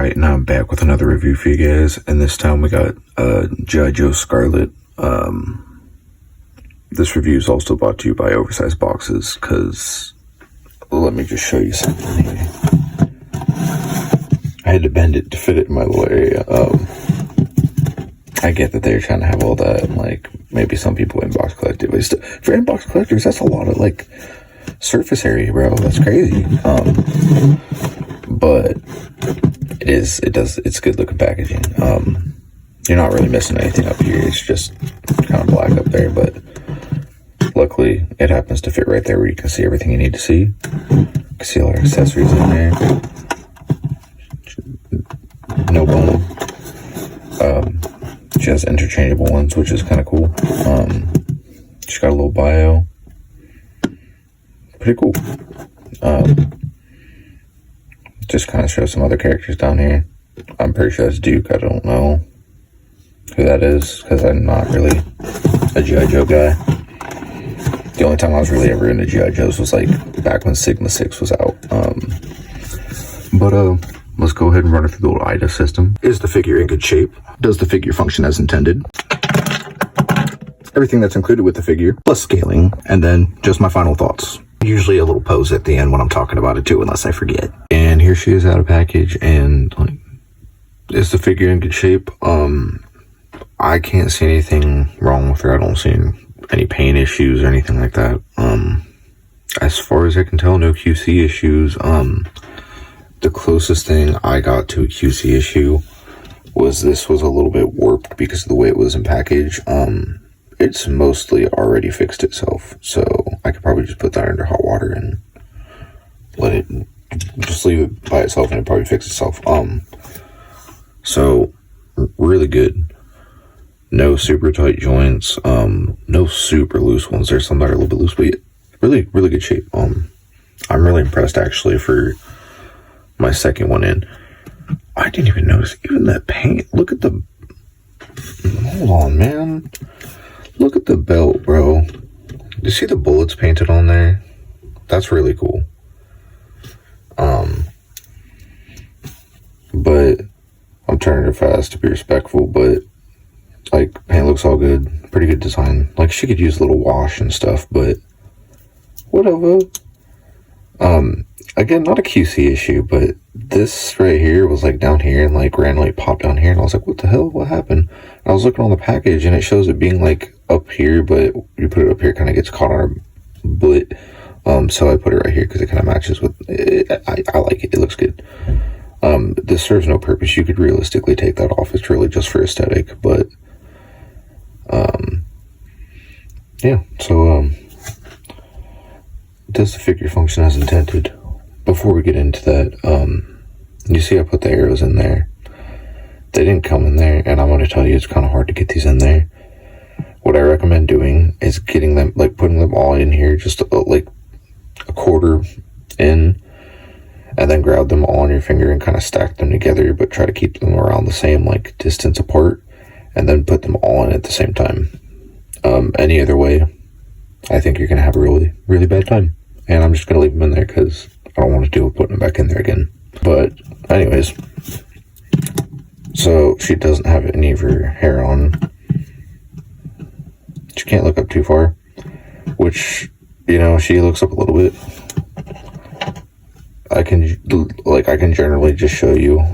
Alright, now I'm back with another review for you guys, and this time we got Joe Scarlett. This review is also brought to you by Oversized Boxes, because let me just show you something here. I had to bend it to fit it in my little area. I get that they're trying to have all that, and like maybe some people inbox collectors, but for inbox collectors, that's a lot of like surface area, bro. That's crazy. But it's good looking packaging. You're not really missing anything up here. It's just kind of black up there, but luckily it happens to fit right there where you can see everything you need to see. You can see all our accessories in there. No bone. She has interchangeable ones, which is kind of cool. She's got a little bio. Pretty cool. Just kind of show some other characters down here. I'm pretty sure that's Duke. I don't know who that is because I'm not really a G.I. Joe guy. The only time I was really ever into G.I. Joes was like back when Sigma 6 was out. Let's go ahead and run it through the little IDA system. Is the figure in good shape? Does the figure function as intended? Everything that's included with the figure, plus scaling, and then just my final thoughts. Usually a little pose at the end when I'm talking about it too, unless I forget. And here she is out of package, and like, is the figure in good shape? I can't see anything wrong with her. I don't see any paint issues or anything like that. As far as I can tell, no QC issues. The closest thing I got to a QC issue was this was a little bit warped because of the way it was in package. It's mostly already fixed itself, so I could probably just put that under hot water and let it just leave it by itself, and it probably fix itself. So really good. No super tight joints. No super loose ones. There's some that are a little bit loose, but really good shape. I'm really impressed actually for my second one in. I didn't even notice even that paint. Look at the. Hold on, man. Look at the belt, bro. You see the bullets painted on there? That's really cool. But I'm turning it fast to be respectful, but like paint looks all good. Pretty good design. Like she could use a little wash and stuff, but whatever. Again, not a QC issue, but this right here was like down here and like randomly popped down here, and I was like, what the hell? What happened? And I was looking on the package and it shows it being like up here, but you put it up here, it kind of gets caught on our butt. So I put it right here because it kind of matches with it. I like it. It looks good. This serves no purpose. You could realistically take that off. It's really just for aesthetic, but yeah. So does the figure function as intended? Before we get into that, you see I put the arrows in there. They didn't come in there, and I'm going to tell you it's kind of hard to get these in there. What I recommend doing is getting them, like putting them all in here, just like a quarter in, and then grab them all on your finger and kind of stack them together, but try to keep them around the same like distance apart, and then put them all in at the same time. Any other way, I think you're going to have a really bad time. And I'm just going to leave them in there because I don't want to deal with putting them back in there again. But anyways, so she doesn't have any of her hair on. She can't look up too far, which, you know, she looks up a little bit. I can generally just show you.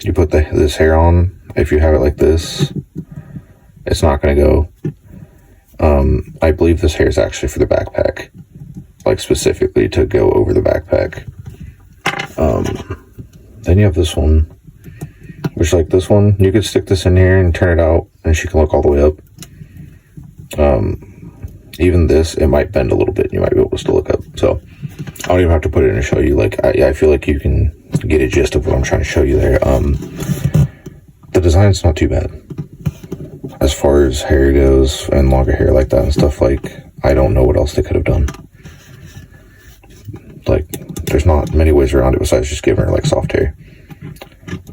You put this hair on. If you have it like this, it's not going to go. I believe this hair is actually for the backpack, like specifically to go over the backpack. Then you have this one, which like this one, you could stick this in here and turn it out and she can look all the way up. Even this, it might bend a little bit and you might be able to still look up. So I don't even have to put it in and show you. Like I feel like you can get a gist of what I'm trying to show you there. The design's not too bad. As far as hair goes and longer hair like that and stuff, like I don't know what else they could have done. Like there's not many ways around it besides just giving her like soft hair.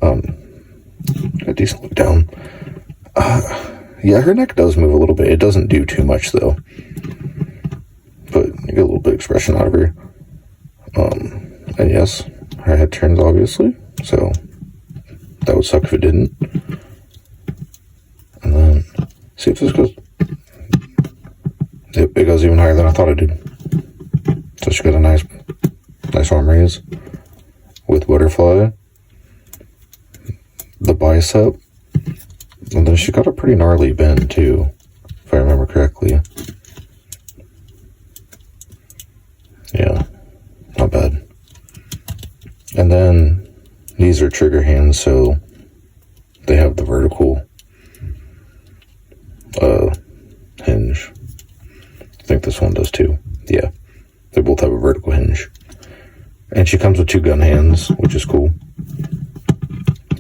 A decent look down. Yeah, her neck does move a little bit. It doesn't do too much though, but you get a little bit of expression out of her. And yes, her head turns obviously, so That would suck if it didn't. And then, see if this goes... Yep, it goes even higher than I thought it did. So she got a nice arm raise with butterfly, the bicep, and then she got a pretty gnarly bend too, if I remember correctly. Yeah, not bad. And then these are trigger hands, so they have the vertical hinge. I think this one does too. Yeah, they both have a vertical hinge. And she comes with 2 gun hands, which is cool.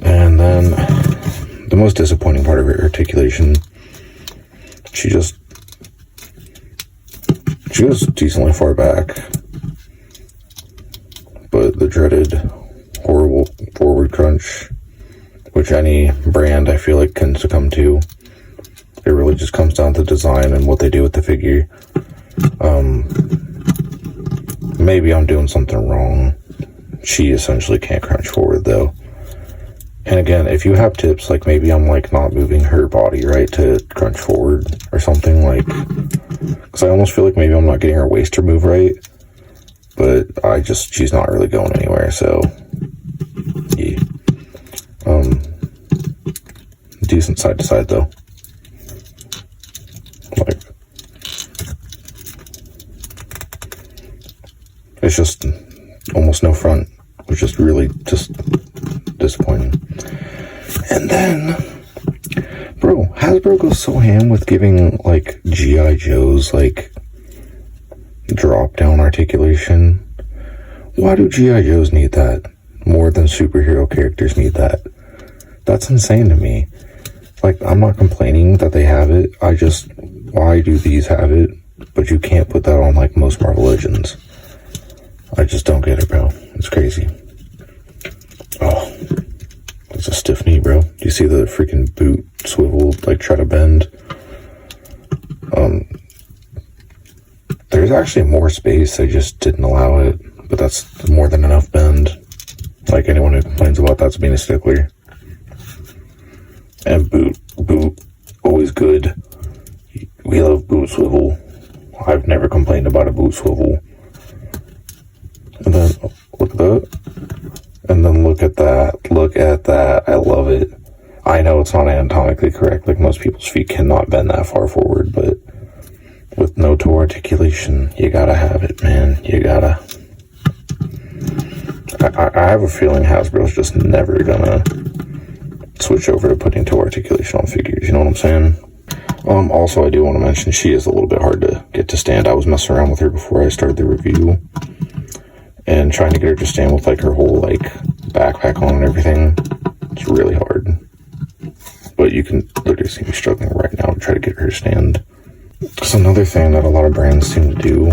And then the most disappointing part of her articulation, she goes decently far back, but the dreaded horrible forward crunch, which any brand I feel like can succumb to, it really just comes down to design and what they do with the figure. Maybe I'm doing something wrong. She essentially can't crunch forward though. And again, if you have tips, like maybe I'm like not moving her body right to crunch forward or something, like, because I almost feel like maybe I'm not getting her waist to move right, but she's not really going anywhere, so yeah. Decent side to side though. Like, it's just almost no front, which is really just disappointing. And then, bro, Hasbro goes so ham with giving like G.I. Joe's like drop down articulation. Why do G.I. Joes need that more than superhero characters need that? That's insane to me. Like, I'm not complaining that they have it. Why do these have it, but you can't put that on like most Marvel Legends? I just don't get it, bro. It's crazy. Oh, it's a stiff knee, bro. Do you see the freaking boot swivel, like, try to bend? There's actually more space. They just didn't allow it, but that's more than enough bend. Like, anyone who complains about that's being a stickler. And boot, always good. We love boot swivel. I've never complained about a boot swivel. And then, look at that. And then look at that. Look at that. I love it. I know it's not anatomically correct. Like, most people's feet cannot bend that far forward, but with no toe articulation, you gotta have it, man. You gotta. I have a feeling Hasbro's just never gonna switch over to putting toe articulation on figures. You know what I'm saying? Also, I do want to mention she is a little bit hard to get to stand. I was messing around with her before I started the review and trying to get her to stand with like her whole like backpack on and everything. It's really hard. But you can literally see me struggling right now to try to get her to stand. So another thing that a lot of brands seem to do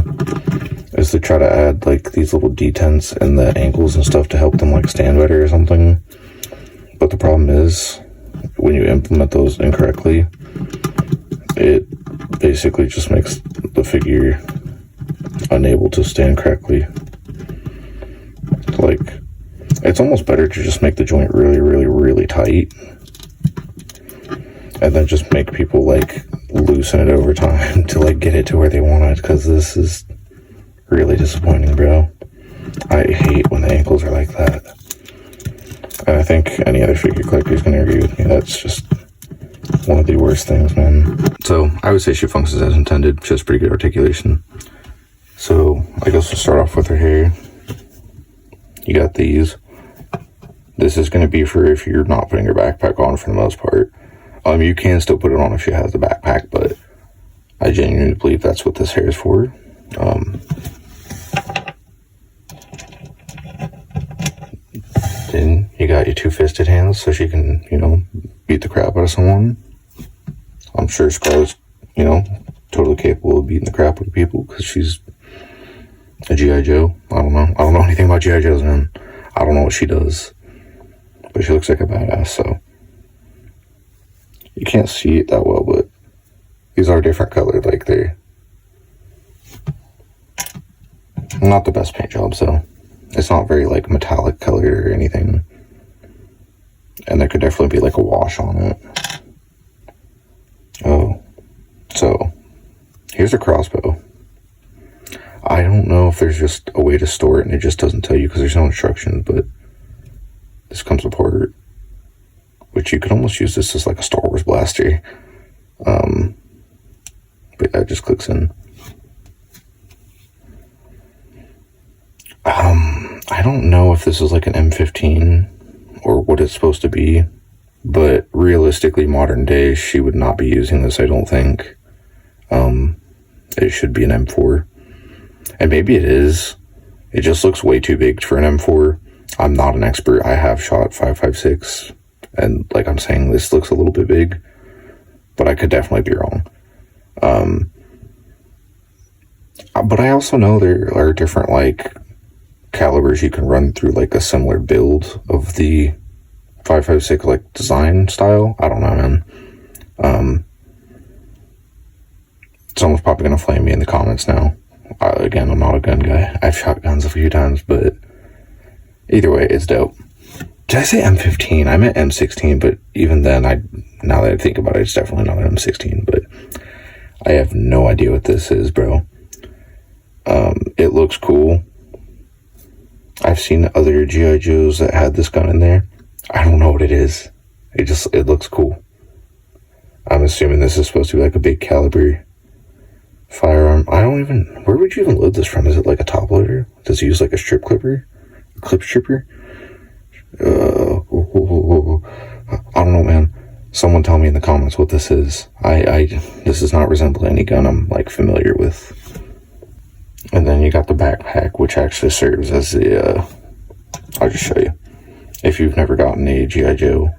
is to try to add like these little detents in the ankles and stuff to help them like stand better or something. But the problem is, when you implement those incorrectly, it basically just makes the figure unable to stand correctly. Like, it's almost better to just make the joint really, really, really tight, and then just make people like loosen it over time to like get it to where they want it, because this is really disappointing, bro. I hate when the ankles are like that. And I think any other figure collector is going to agree with me. That's just one of the worst things, man. So I would say she functions as intended. She has pretty good articulation. So I guess we'll start off with her hair. You got these. This is going to be for if you're not putting your backpack on for the most part. You can still put it on if she has the backpack, but I genuinely believe that's what this hair is for. Then you got your two-fisted hands so she can, beat the crap out of someone. I'm sure Scarlett's, totally capable of beating the crap out of people because she's a G.I. Joe. I don't know anything about G.I. Joes, man. I don't know what she does. But she looks like a badass, so. You can't see it that well, but these are different colored, like they're not the best paint job, so it's not very like metallic colored or anything. And there could definitely be like a wash on it. Oh, so here's a crossbow. I don't know if there's just a way to store it and it just doesn't tell you because there's no instructions, but this comes apart, which you could almost use this as like a Star Wars blaster. But that just clicks in. I don't know if this is like an M15 or what it's supposed to be, but realistically, modern day, she would not be using this, I don't think. It should be an M4. And maybe it is. It just looks way too big for an M4. I'm not an expert. I have shot 5.56, and like I'm saying, this looks a little bit big, but I could definitely be wrong. But I also know there are different like calibers you can run through like a similar build of the 5.56 like design style. I don't know, man. Someone's probably gonna flame me in the comments now. Again, I'm not a gun guy. I've shot guns a few times, but either way, it's dope. Did I say M15? I meant M16, but even then, now that I think about it, it's definitely not an M16, but I have no idea what this is, bro. It looks cool. I've seen other G.I. Joes that had this gun in there. I don't know what it is. It looks cool. I'm assuming this is supposed to be like a big caliber firearm. Where would you even load this from? Is it like a top loader? Does it use like a strip clipper? A clip stripper? I don't know, man. Someone tell me in the comments what this is. This does not resemble any gun I'm like familiar with. And then you got the backpack, which actually serves as the, I'll just show you. If you've never gotten a G.I. Joe,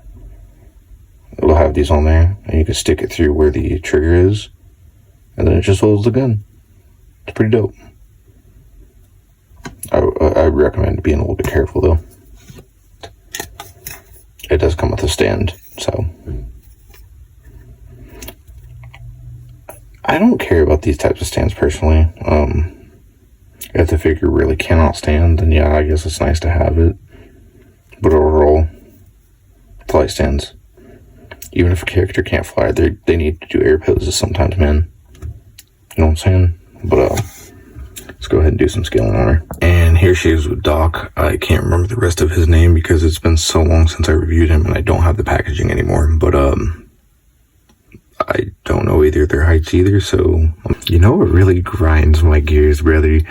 it'll have these on there, and you can stick it through where the trigger is, and then it just holds the gun. It's pretty dope. I recommend being a little bit careful, though. It does come with a stand, so. I don't care about these types of stands, personally. If the figure really cannot stand, then yeah, I guess it's nice to have it. But overall, flight stands. Even if a character can't fly, they need to do air poses sometimes, man. You know what I'm saying? But let's go ahead and do some scaling on her. And here she is with Doc. I can't remember the rest of his name because it's been so long since I reviewed him and I don't have the packaging anymore. But I don't know either of their heights either, so you know what really grinds my gears, brother?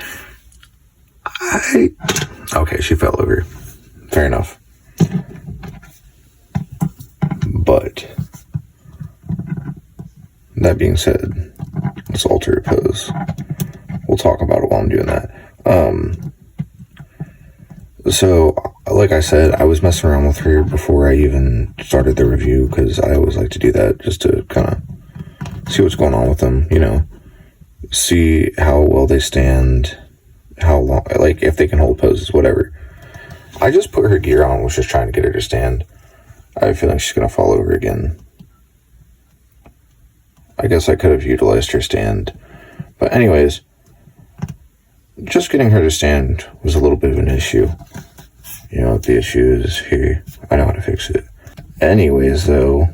Okay, she fell over. Fair enough. But that being said, let's alter her pose. We'll talk about it while I'm doing that. So, like I said, I was messing around with her before I even started the review because I always like to do that just to kind of see what's going on with them, you know, see how well they stand, how long, like if they can hold poses, whatever. I just put her gear on, was just trying to get her to stand. I have a feeling she's going to fall over again. I guess I could have utilized her stand. But anyways, just getting her to stand was a little bit of an issue. You know what the issue is here. I know how to fix it. Anyways, though,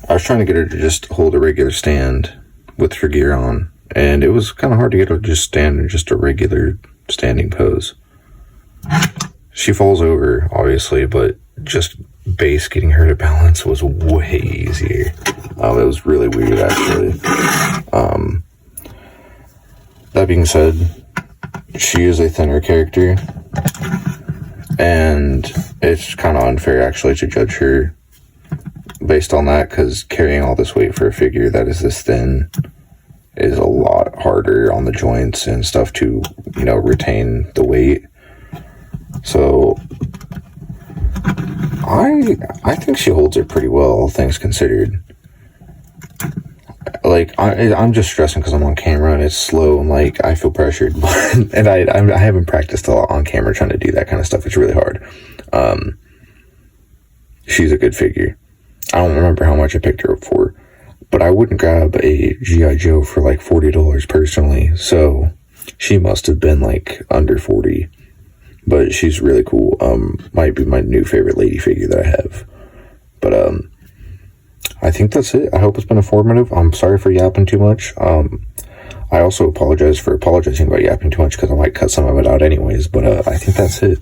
I was trying to get her to just hold a regular stand with her gear on. And it was kind of hard to get her to just stand in just a regular standing pose. She falls over, obviously, but just base getting her to balance was way easier. It was really weird, actually. That being said, she is a thinner character, and it's kind of unfair, actually, to judge her based on that, because carrying all this weight for a figure that is this thin is a lot harder on the joints and stuff to, you know, retain the weight. So I think she holds it pretty well, all things considered. Like, I'm just stressing because I'm on camera and it's slow and, like, I feel pressured. And I haven't practiced a lot on camera trying to do that kind of stuff. It's really hard. She's a good figure. I don't remember how much I picked her up for, but I wouldn't grab a G.I. Joe for, like, $40 personally. So she must have been, like, under 40. But she's really cool. Might be my new favorite lady figure that I have. But I think that's it. I hope it's been informative. I'm sorry for yapping too much. I also apologize for apologizing about yapping too much, because I might cut some of it out anyways. But I think that's it.